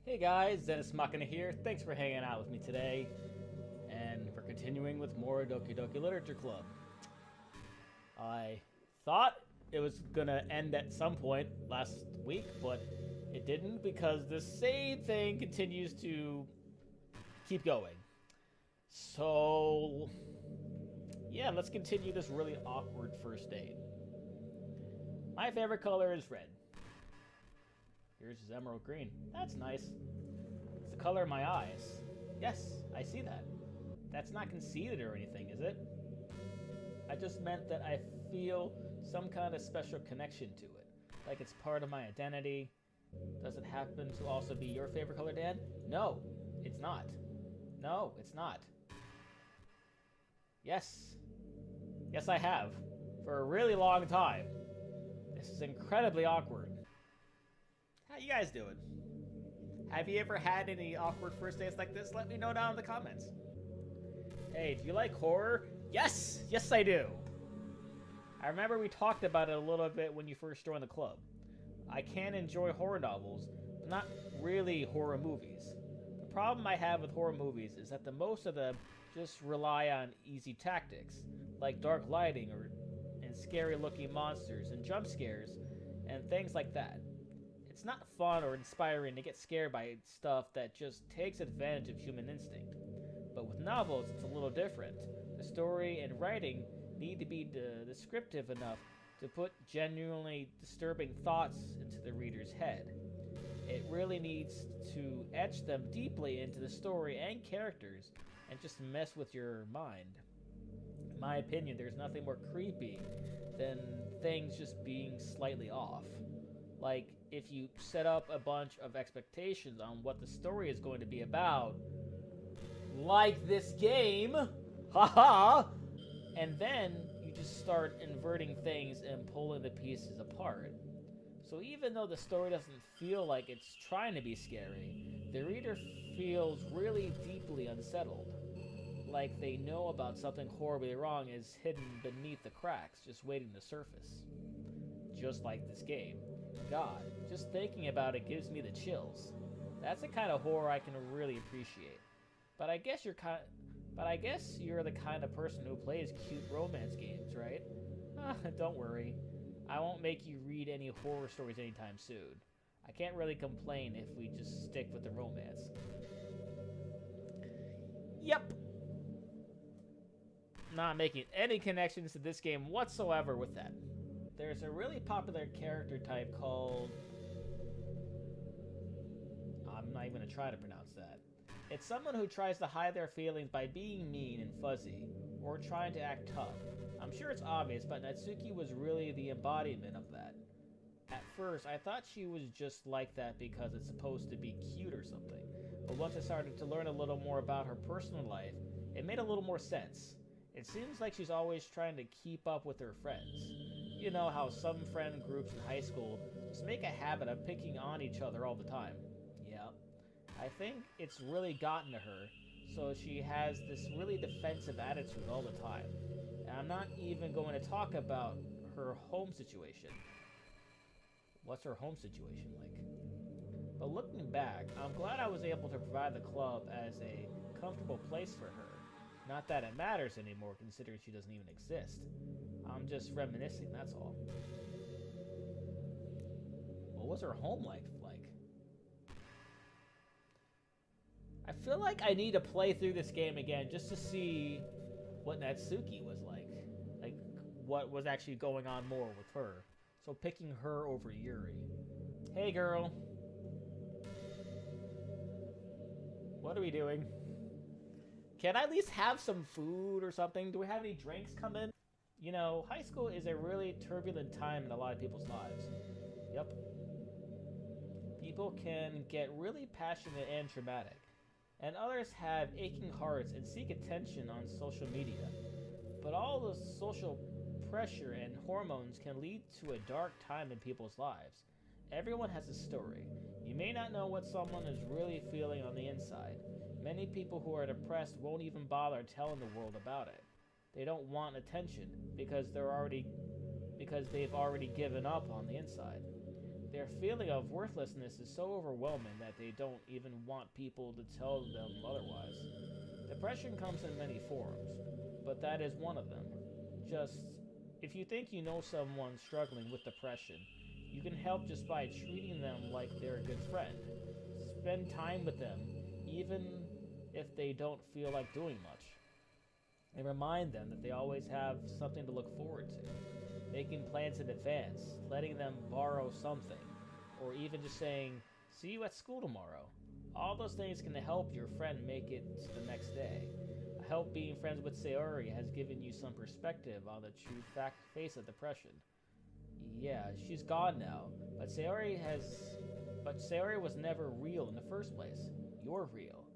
Hey guys, Dennis Machina here. Thanks for hanging out with me today. And we're continuing with more Doki Doki Literature Club. I thought it was gonna end at some point last week, but it didn't because the same thing continues to keep going. So, yeah, let's continue this really awkward first date. My favorite color is red. Yours is emerald green. That's nice. It's the color of my eyes. Yes, I see that. That's not conceited or anything, is it? I just meant that I feel some kind of special connection to it. Like it's part of my identity. Does it happen to also be your favorite color, Dan? No, it's not. No, it's not. Yes. Yes, I have. For a really long time. This is incredibly awkward. How you guys doing? Have you ever had any awkward first dates like this? Let me know down in the comments. Hey, do you like horror? Yes! Yes, I do! I remember we talked about it a little bit when you first joined the club. I can enjoy horror novels, but not really horror movies. The problem I have with horror movies is that the most of them just rely on easy tactics, like dark lighting and scary looking monsters and jump scares and things like that. It's not fun or inspiring to get scared by stuff that just takes advantage of human instinct. But with novels, it's a little different. The story and writing need to be descriptive enough to put genuinely disturbing thoughts into the reader's head. It really needs to etch them deeply into the story and characters and just mess with your mind. In my opinion, there's nothing more creepy than things just being slightly off. Like, if you set up a bunch of expectations on what the story is going to be about, like this game, haha, and then you just start inverting things and pulling the pieces apart. So even though the story doesn't feel like it's trying to be scary, the reader feels really deeply unsettled. Like they know about something horribly wrong is hidden beneath the cracks, just waiting to surface. Just like this game. God, just thinking about it gives me the chills. That's the kind of horror I can really appreciate. But I guess you're the kind of person who plays cute romance games, right? Don't worry. I won't make you read any horror stories anytime soon. I can't really complain if we just stick with the romance. Yep. Not making any connections to this game whatsoever with that. There's a really popular character type called... I'm not even going to try to pronounce that. It's someone who tries to hide their feelings by being mean and fuzzy, or trying to act tough. I'm sure it's obvious, but Natsuki was really the embodiment of that. At first, I thought she was just like that because it's supposed to be cute or something. But once I started to learn a little more about her personal life, it made a little more sense. It seems like she's always trying to keep up with her friends. You know how some friend groups in high school just make a habit of picking on each other all the time. Yeah. I think it's really gotten to her, so she has this really defensive attitude all the time. And I'm not even going to talk about her home situation. What's her home situation like? But looking back, I'm glad I was able to provide the club as a comfortable place for her. Not that it matters anymore, considering she doesn't even exist. I'm just reminiscing, that's all. What was her home like? I feel like I need to play through this game again just to see what Natsuki was like. Like, what was actually going on more with her. So picking her over Yuri. Hey, girl. What are we doing? Can I at least have some food or something? Do we have any drinks coming? You know, high school is a really turbulent time in a lot of people's lives. Yep. People can get really passionate and dramatic. And others have aching hearts and seek attention on social media. But all the social pressure and hormones can lead to a dark time in people's lives. Everyone has a story. You may not know what someone is really feeling on the inside. Many people who are depressed won't even bother telling the world about it. They don't want attention because they've already given up on the inside. Their feeling of worthlessness is so overwhelming that they don't even want people to tell them otherwise. Depression comes in many forms, but that is one of them. Just, if you think you know someone struggling with depression, you can help just by treating them like they're a good friend. Spend time with them, even if they don't feel like doing much. And remind them that they always have something to look forward to. Making plans in advance, letting them borrow something, or even just saying, "See you at school tomorrow." All those things can help your friend make it to the next day. I hope being friends with Sayori has given you some perspective on the true face of depression. Yeah, she's gone now, but Sayori was never real in the first place. You're real.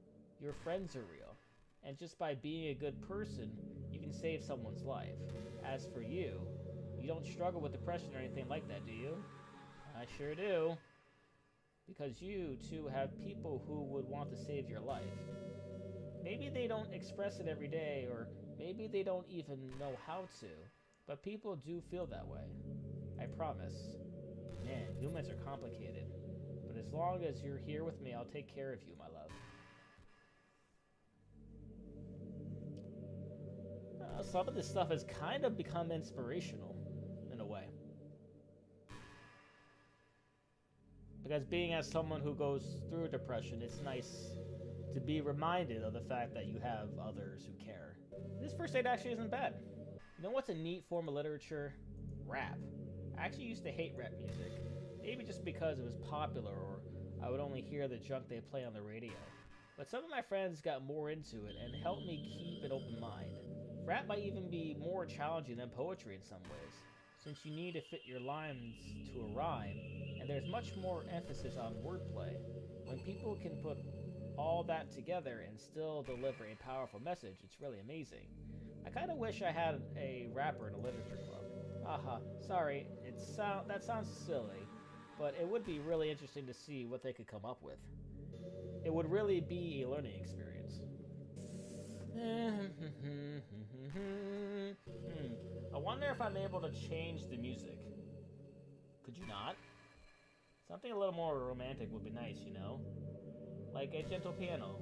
Your friends are real. And just by being a good person, you can save someone's life. As for you, you don't struggle with depression or anything like that, do you? I sure do. Because you, too, have people who would want to save your life. Maybe they don't express it every day, or maybe they don't even know how to, but people do feel that way. I promise. Man, humans are complicated. But as long as you're here with me, I'll take care of you, my love. Some of this stuff has kind of become inspirational, in a way. Because being as someone who goes through depression, it's nice to be reminded of the fact that you have others who care. This first aid actually isn't bad. You know what's a neat form of literature? Rap. I actually used to hate rap music. Maybe just because it was popular, or I would only hear the junk they play on the radio. But some of my friends got more into it and helped me keep an open mind. Rap might even be more challenging than poetry in some ways, since you need to fit your lines to a rhyme, and there's much more emphasis on wordplay. When people can put all that together and still deliver a powerful message, it's really amazing. I kind of wish I had a rapper in a literature club. Haha, sorry, that sounds silly, but it would be really interesting to see what they could come up with. It would really be a learning experience. I wonder if I'm able to change the music. Could you not? Something a little more romantic would be nice, you know? Like a gentle piano.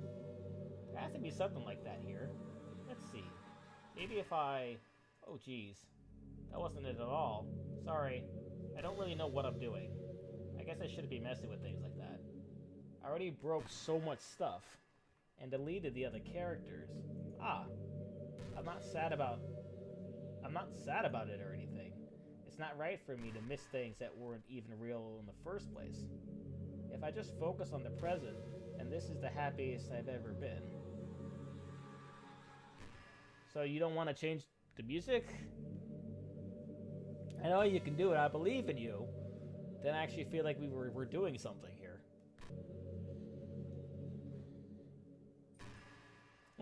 There has to be something like that here. Let's see. Maybe if I... Oh, geez. That wasn't it at all. Sorry. I don't really know what I'm doing. I guess I shouldn't be messing with things like that. I already broke so much stuff and deleted the other characters. I'm not sad about it or anything. It's not right for me to miss things that weren't even real in the first place. If I just focus on the present, then this is the happiest I've ever been. So you don't want to change the music? I know you can do it. I believe in you. Then I actually feel like we're doing something here.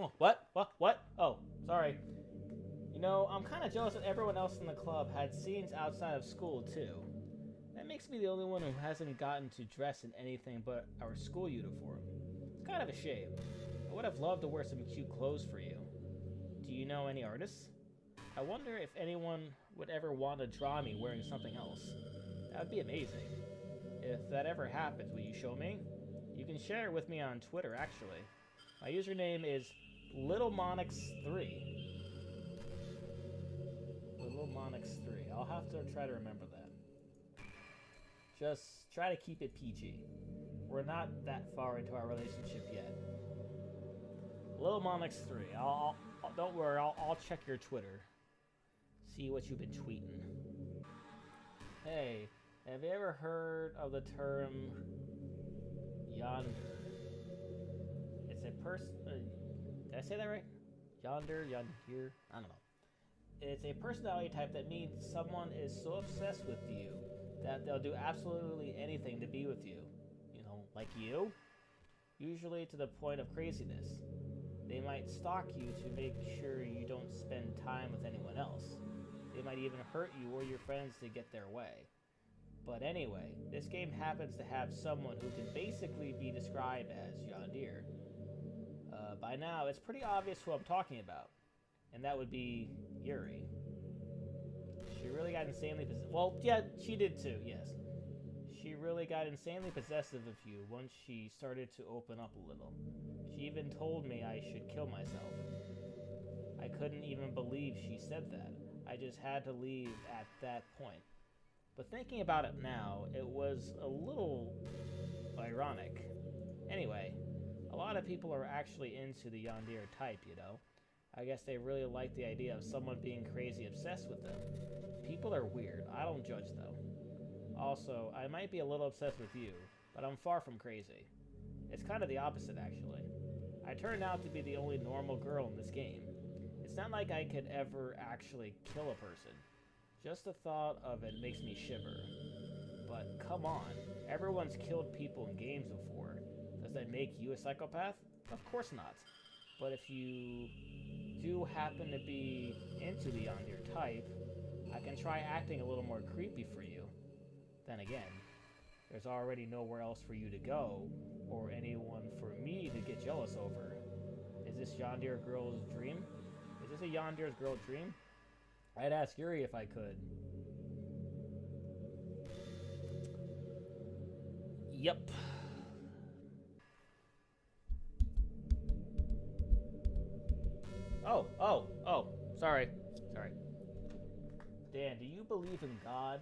Oh, what? Oh, sorry. You know, I'm kind of jealous that everyone else in the club had scenes outside of school, too. That makes me the only one who hasn't gotten to dress in anything but our school uniform. It's kind of a shame. I would have loved to wear some cute clothes for you. Do you know any artists? I wonder if anyone would ever want to draw me wearing something else. That would be amazing. If that ever happens, will you show me? You can share it with me on Twitter, actually. My username is LittleMonix3. LittleMonix3. I'll have to try to remember that. Just try to keep it PG. We're not that far into our relationship yet. LittleMonix3. Don't worry. I'll check your Twitter. See what you've been tweeting. Hey, have you ever heard of the term yonder? It's a person. Did I say that right? Yonder. I don't know. It's a personality type that means someone is so obsessed with you that they'll do absolutely anything to be with you. You know, like you? Usually to the point of craziness. They might stalk you to make sure you don't spend time with anyone else. They might even hurt you or your friends to get their way. But anyway, this game happens to have someone who can basically be described as Yondir. By now, it's pretty obvious who I'm talking about. And that would be Yuri. She really got insanely possessed. Well, yeah, she did too, yes. She she really got insanely possessive of you once she started to open up a little. She even told me I should kill myself. I couldn't even believe she said that. I just had to leave at that point. But thinking about it now, it was a little ironic. Anyway, a lot of people are actually into the yandere type, you know. I guess they really like the idea of someone being crazy obsessed with them. People are weird. I don't judge though. Also, I might be a little obsessed with you, but I'm far from crazy. It's kind of the opposite, actually. I turned out to be the only normal girl in this game. It's not like I could ever actually kill a person. Just the thought of it makes me shiver. But come on, everyone's killed people in games before. Does that make you a psychopath? Of course not. But if you do happen to be into the yandere type, I can try acting a little more creepy for you. Then again, there's already nowhere else for you to go, or anyone for me to get jealous over. Is this yandere girl's dream? Is this a yandere's girl dream? I'd ask Yuri if I could. Yep. Oh, sorry. Dan, do you believe in God?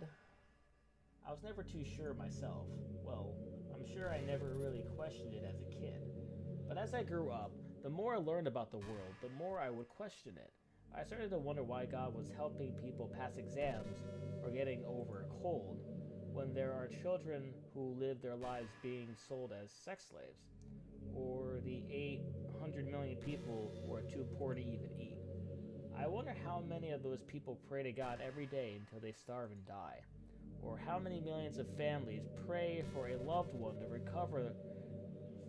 I was never too sure myself. Well, I'm sure I never really questioned it as a kid. But as I grew up, the more I learned about the world, the more I would question it. I started to wonder why God was helping people pass exams or getting over a cold when there are children who live their lives being sold as sex slaves, or the 800 million people who are too poor to even eat. I wonder how many of those people pray to God every day until they starve and die, or how many millions of families pray for a loved one to recover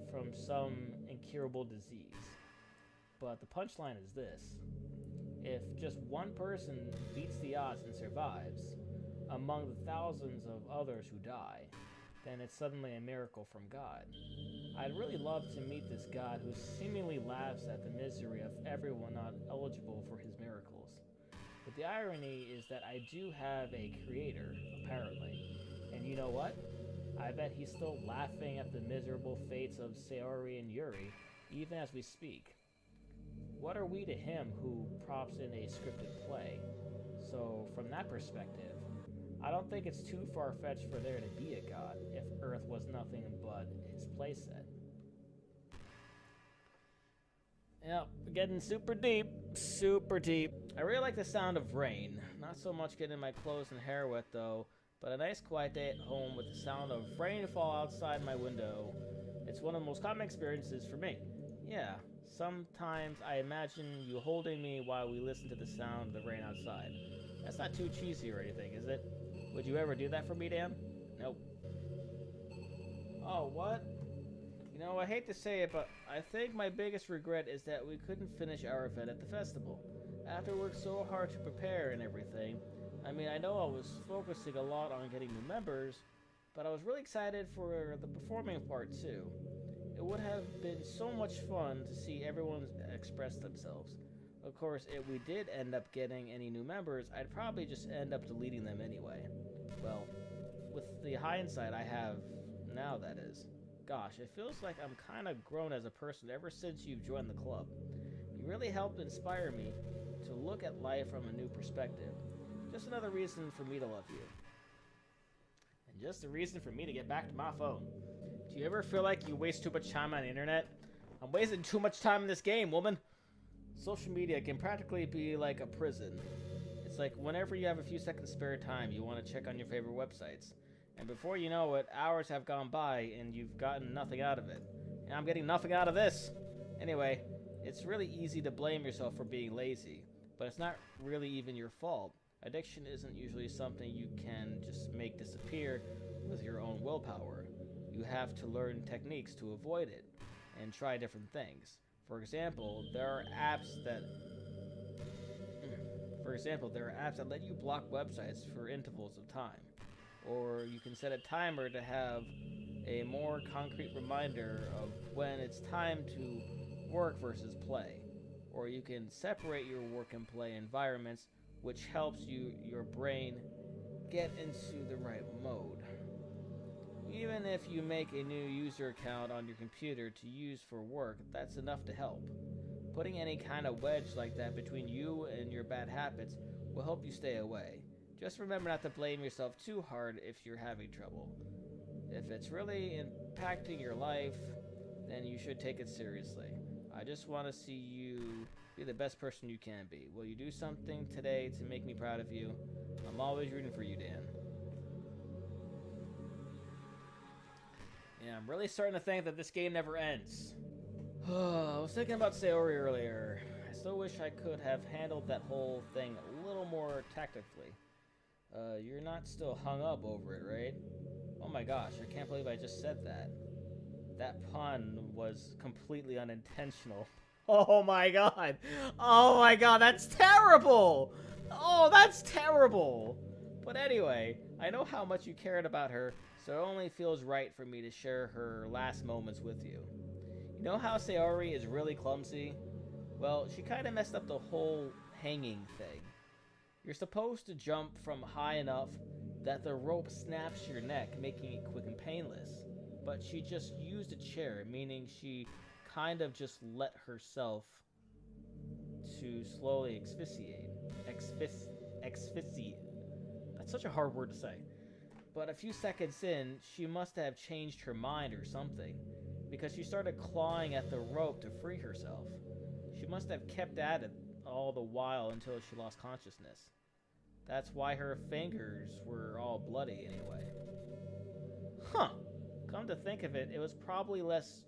from some incurable disease. But the punchline is this. If just one person beats the odds and survives, among the thousands of others who die, then it's suddenly a miracle from God. I'd really love to meet this God who seemingly laughs at the misery of everyone not eligible for his miracles. But the irony is that I do have a creator, apparently. And you know what? I bet he's still laughing at the miserable fates of Sayori and Yuri, even as we speak. What are we to him who props in a scripted play? So, from that perspective, I don't think it's too far-fetched for there to be a god if Earth was nothing but his playset. Yep, getting super deep. I really like the sound of rain. Not so much getting my clothes and hair wet though, but a nice quiet day at home with the sound of rainfall outside my window. It's one of the most common experiences for me. Yeah, sometimes I imagine you holding me while we listen to the sound of the rain outside. That's not too cheesy or anything, is it? Would you ever do that for me, Dan? Nope. Oh, what? You know, I hate to say it, but I think my biggest regret is that we couldn't finish our event at the festival. After we worked so hard to prepare and everything, I mean, I know I was focusing a lot on getting new members, but I was really excited for the performing part too. It would have been so much fun to see everyone express themselves. Of course, if we did end up getting any new members, I'd probably just end up deleting them anyway. Well, with the hindsight I have now, that is. Gosh, it feels like I'm kind of grown as a person ever since you've joined the club. You really helped inspire me to look at life from a new perspective. Just another reason for me to love you. And just a reason for me to get back to my phone. Do you ever feel like you waste too much time on the internet? I'm wasting too much time in this game, woman. Social media can practically be like a prison. It's like whenever you have a few seconds spare time, you want to check on your favorite websites. And before you know it, hours have gone by and you've gotten nothing out of it. And I'm getting nothing out of this. Anyway, it's really easy to blame yourself for being lazy, but it's not really even your fault. Addiction isn't usually something you can just make disappear with your own willpower. You have to learn techniques to avoid it and try different things. For example, there are apps that let you block websites for intervals of time. Or you can set a timer to have a more concrete reminder of when it's time to work versus play. Or you can separate your work and play environments, which helps your brain get into the right mode. Even if you make a new user account on your computer to use for work, that's enough to help. Putting any kind of wedge like that between you and your bad habits will help you stay away. Just remember not to blame yourself too hard if you're having trouble. If it's really impacting your life, then you should take it seriously. I just want to see you be the best person you can be. Will you do something today to make me proud of you? I'm always rooting for you, Dan. Yeah, I'm really starting to think that this game never ends. I was thinking about Sayori earlier. I still wish I could have handled that whole thing a little more tactically. You're not still hung up over it, right? Oh my gosh, I can't believe I just said that. That pun was completely unintentional. Oh my god! Oh my god, that's terrible! Oh, that's terrible! But anyway, I know how much you cared about her, so it only feels right for me to share her last moments with you. You know how Sayori is really clumsy? Well, she kind of messed up the whole hanging thing. You're supposed to jump from high enough that the rope snaps your neck, making it quick and painless. But she just used a chair, meaning she kind of just let herself to slowly asphyxiate. Asphyxiate. That's such a hard word to say. But a few seconds in, she must have changed her mind or something, because she started clawing at the rope to free herself. She must have kept at it all the while until she lost consciousness. That's why her fingers were all bloody anyway. Huh. Come to think of it, it was probably less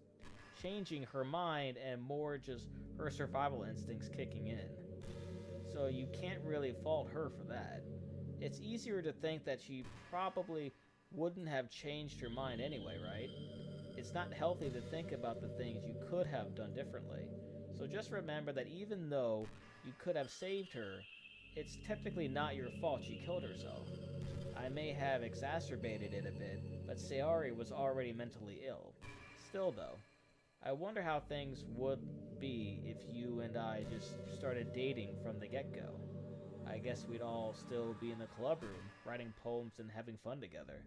changing her mind and more just her survival instincts kicking in. So you can't really fault her for that. It's easier to think that she probably wouldn't have changed her mind anyway, right? It's not healthy to think about the things you could have done differently. So just remember that even though you could have saved her, it's technically not your fault she killed herself. I may have exacerbated it a bit, but Sayori was already mentally ill. Still though, I wonder how things would be if you and I just started dating from the get-go. I guess we'd all still be in the club room, writing poems and having fun together.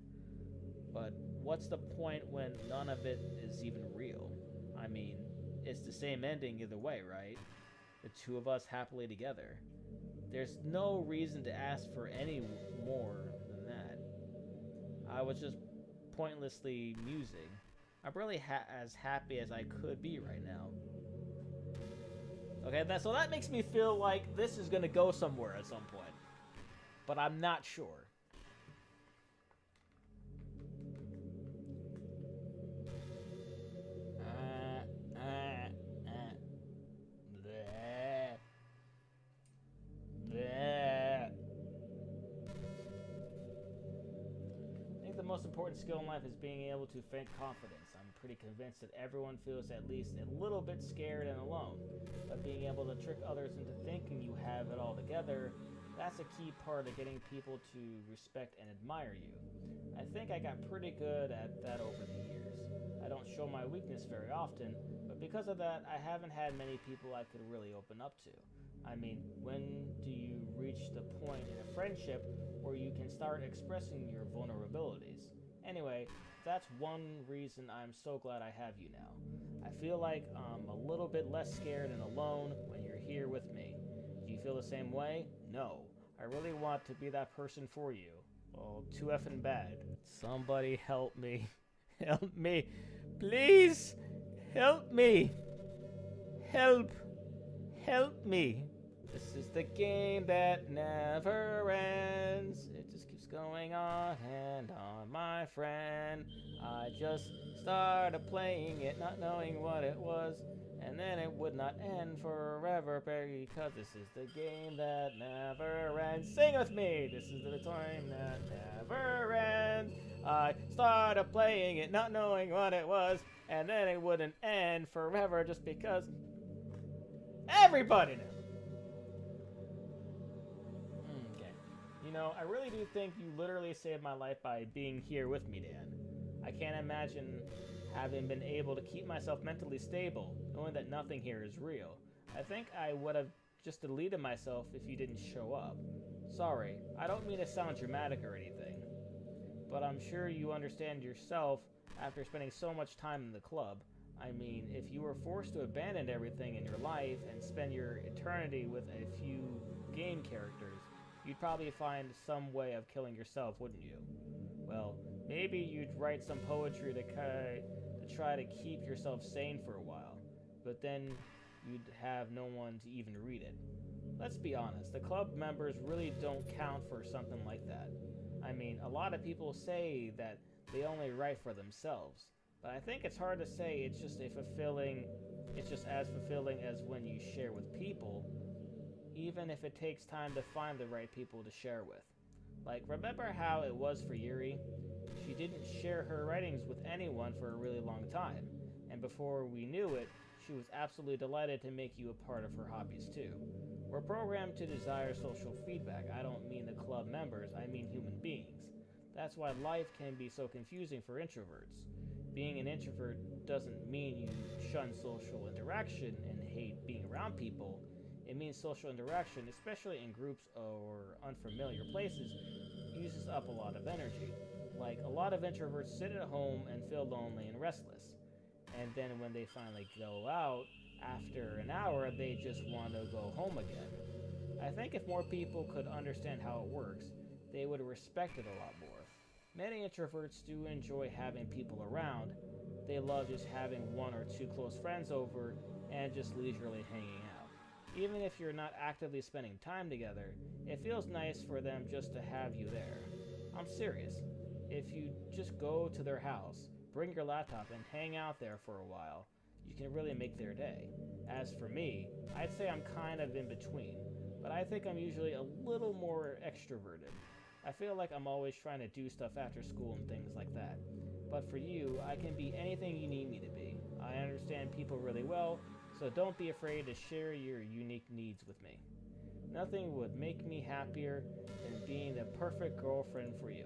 But what's the point when none of it is even real? I mean, it's the same ending either way, right? The two of us happily together. There's no reason to ask for any more than that. I was just pointlessly musing. I'm really as happy as I could be right now. Okay, so that makes me feel like this is gonna go somewhere at some point. But I'm not sure. I think the most important skill in life is being able to feign confidence. I'm pretty convinced that everyone feels at least a little bit scared and alone. But being able to trick others into thinking you have it all together, that's a key part of getting people to respect and admire you. I think I got pretty good at that over the years. I don't show my weakness very often, but because of that, I haven't had many people I could really open up to. I mean, when do you reach the point in a friendship where you can start expressing your vulnerabilities? Anyway, that's one reason I'm so glad I have you now. I feel like I'm a little bit less scared and alone when you're here with me. Do you feel the same way? No. I really want to be that person for you. Well, too effing bad. Somebody help me. Help me. Please! Help me! Help! Help me! This is the game that never ends. It just keeps going on and on, my friend. I just started playing it, not knowing what it was, and then it would not end forever because this is the game that never ends. Sing with me! This is the time that never ends. I started playing it, not knowing what it was, and then it wouldn't end forever just because everybody knew. Okay. You know, I really do think you literally saved my life by being here with me, Dan. I can't imagine having been able to keep myself mentally stable, knowing that nothing here is real. I think I would have just deleted myself if you didn't show up. Sorry, I don't mean to sound dramatic or anything. but I'm sure you understand yourself after spending so much time in the club. I mean, if you were forced to abandon everything in your life and spend your eternity with a few game characters, you'd probably find some way of killing yourself, wouldn't you? Well, maybe you'd write some poetry to try to keep yourself sane for a while, but then you'd have no one to even read it. Let's be honest, the club members really don't count for something like that. I mean, a lot of people say that they only write for themselves, but I think it's hard to say it's just as fulfilling as when you share with people, even if it takes time to find the right people to share with. Like, remember how it was for Yuri? She didn't share her writings with anyone for a really long time, and before we knew it, she was absolutely delighted to make you a part of her hobbies too. We're programmed to desire social feedback. I don't mean the club members, I mean human beings. That's why life can be so confusing for introverts. Being an introvert doesn't mean you shun social interaction and hate being around people. It means social interaction, especially in groups or unfamiliar places, uses up a lot of energy. Like, a lot of introverts sit at home and feel lonely and restless. And then when they finally go out, after an hour, they just want to go home again. I think if more people could understand how it works, they would respect it a lot more. Many introverts do enjoy having people around. They love just having one or two close friends over and just leisurely hanging out. Even if you're not actively spending time together, it feels nice for them just to have you there. I'm serious. If you just go to their house, bring your laptop, and hang out there for a while, you can really make their day. As for me, I'd say I'm kind of in between, but I think I'm usually a little more extroverted. I feel like I'm always trying to do stuff after school and things like that. But for you, I can be anything you need me to be. I understand people really well, so don't be afraid to share your unique needs with me. Nothing would make me happier than being the perfect girlfriend for you.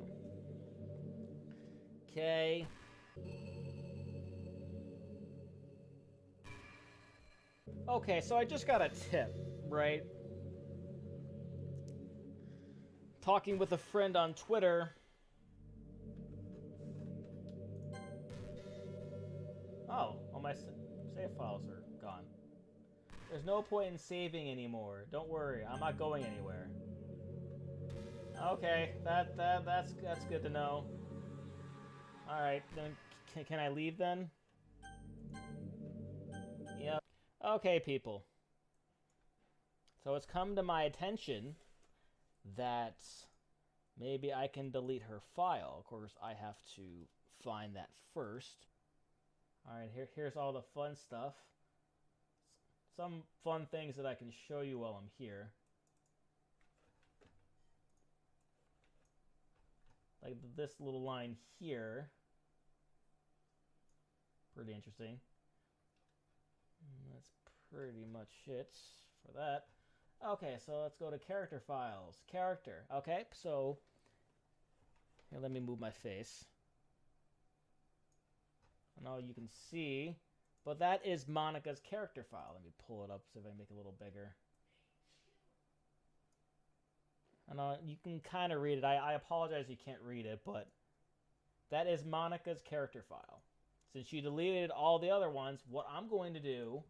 Okay. Okay, so I just got a tip, right? Talking with a friend on Twitter. Oh, all my save files are gone. There's no point in saving anymore. Don't worry, I'm not going anywhere. Okay, that's good to know. All right, then can I leave then? Yep. Okay, people. So it's come to my attention that maybe I can delete her file. Of course, I have to find that first. Alright, here's all the fun stuff. Some fun things that I can show you while I'm here. Like this little line here. Pretty interesting. That's pretty much it for that. Okay, so let's go to character files. Character. Okay, so here, let me move my face. Now you can see, but that is Monica's character file. Let me pull it up so if I can make it a little bigger. And you can kind of read it. I apologize you can't read it, but that is Monica's character file. Since she deleted all the other ones, what I'm going to do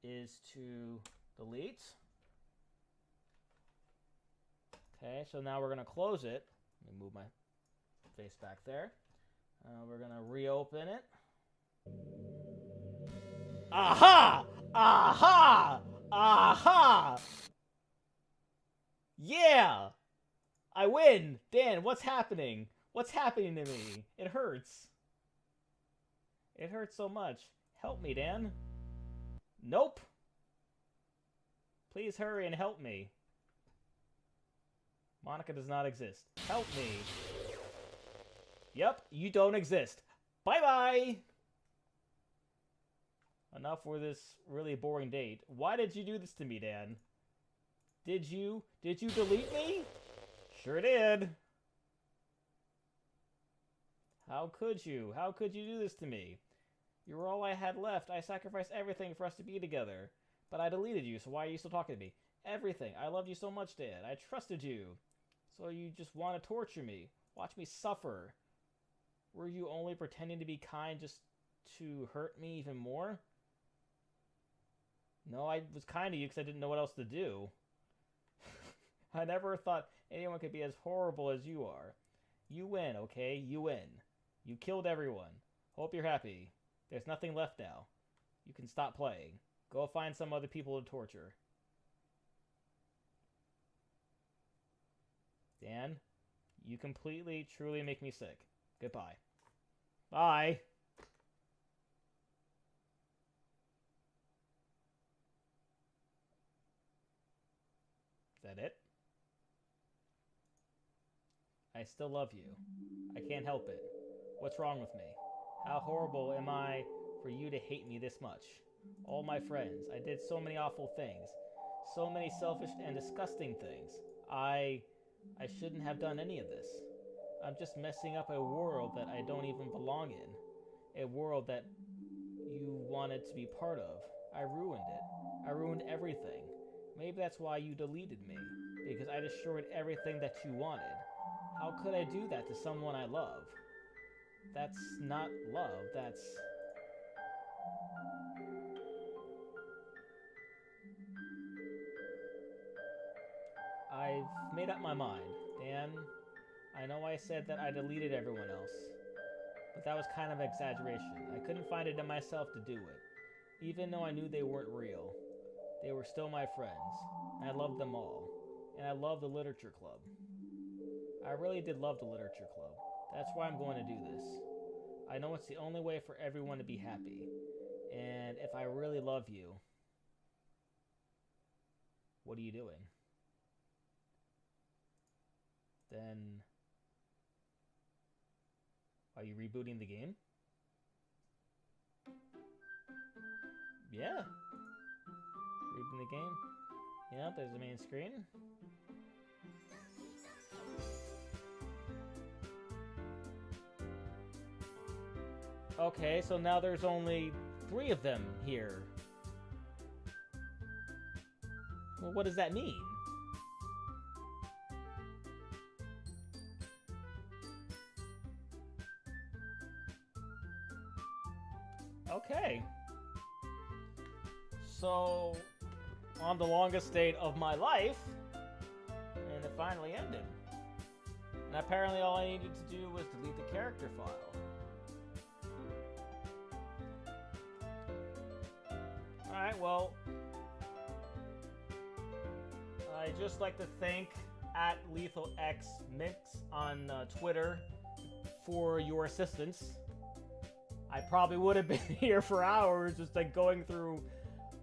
is to delete. Okay, so now we're going to close it. Let me move my face back there. We're going to reopen it. Aha! Aha! Aha! Yeah! I win! Dan, what's happening? What's happening to me? It hurts. It hurts so much. Help me, Dan. Nope. Please hurry and help me. Monica does not exist. Help me. Yep, you don't exist. Bye-bye! Enough for this really boring date. Why did you do this to me, Dan? Did you delete me? Sure did. How could you? How could you do this to me? You were all I had left. I sacrificed everything for us to be together. But I deleted you, so why are you still talking to me? Everything. I loved you so much, Dan. I trusted you. So you just want to torture me. Watch me suffer. Were you only pretending to be kind just to hurt me even more? No, I was kind to you because I didn't know what else to do. I never thought anyone could be as horrible as you are. You win, okay? You win. You killed everyone. Hope you're happy. There's nothing left now. You can stop playing. Go find some other people to torture. Dan, you completely, truly make me sick. Goodbye. Bye. Is that it? I still love you. I can't help it. What's wrong with me? How horrible am I for you to hate me this much? All my friends, I did so many awful things. So many selfish and disgusting things. I shouldn't have done any of this. I'm just messing up a world that I don't even belong in. A world that you wanted to be part of. I ruined it. I ruined everything. Maybe that's why you deleted me. Because I destroyed everything that you wanted. How could I do that to someone I love? That's not love, that's... I've made up my mind, Dan. I know I said that I deleted everyone else, but that was kind of an exaggeration. I couldn't find it in myself to do it, even though I knew they weren't real. They were still my friends, and I loved them all, and I loved the Literature Club. I really did love the Literature Club. That's why I'm going to do this. I know it's the only way for everyone to be happy, and if I really love you, what are you doing? Then, are you rebooting the game? Yeah. Rebooting the game. Yeah, there's the main screen. Okay, so now there's only 3 of them here. Well, what does that mean? Okay. So, on the longest date of my life, and it finally ended. And apparently all I needed to do was delete the character file. Alright, well, I'd just like to thank @LethalXMix on Twitter for your assistance. I probably would have been here for hours just like going through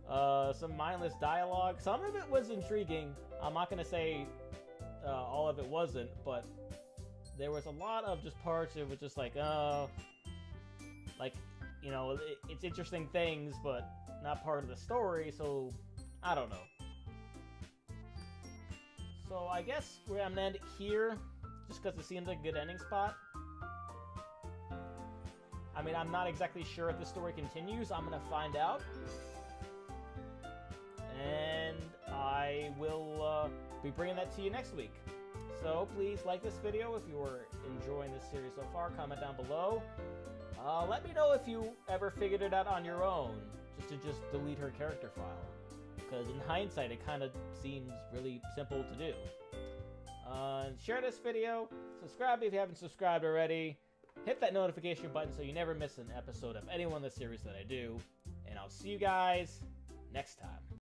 some mindless dialogue. Some of it was intriguing. I'm not going to say all of it wasn't, but there was a lot of just parts that was just like, you know, it's interesting things, but not part of the story, so I don't know. So I guess I'm going to end it here, just because it seems like a good ending spot. I mean, I'm not exactly sure if the story continues. I'm going to find out. And I will be bringing that to you next week. So please like this video if you're enjoying this series so far. Comment down below. Let me know if you ever figured it out on your own, just to delete her character file. Because in hindsight, it kind of seems really simple to do. Share this video. Subscribe if you haven't subscribed already. Hit that notification button so you never miss an episode of any one of the series that I do. And I'll see you guys next time.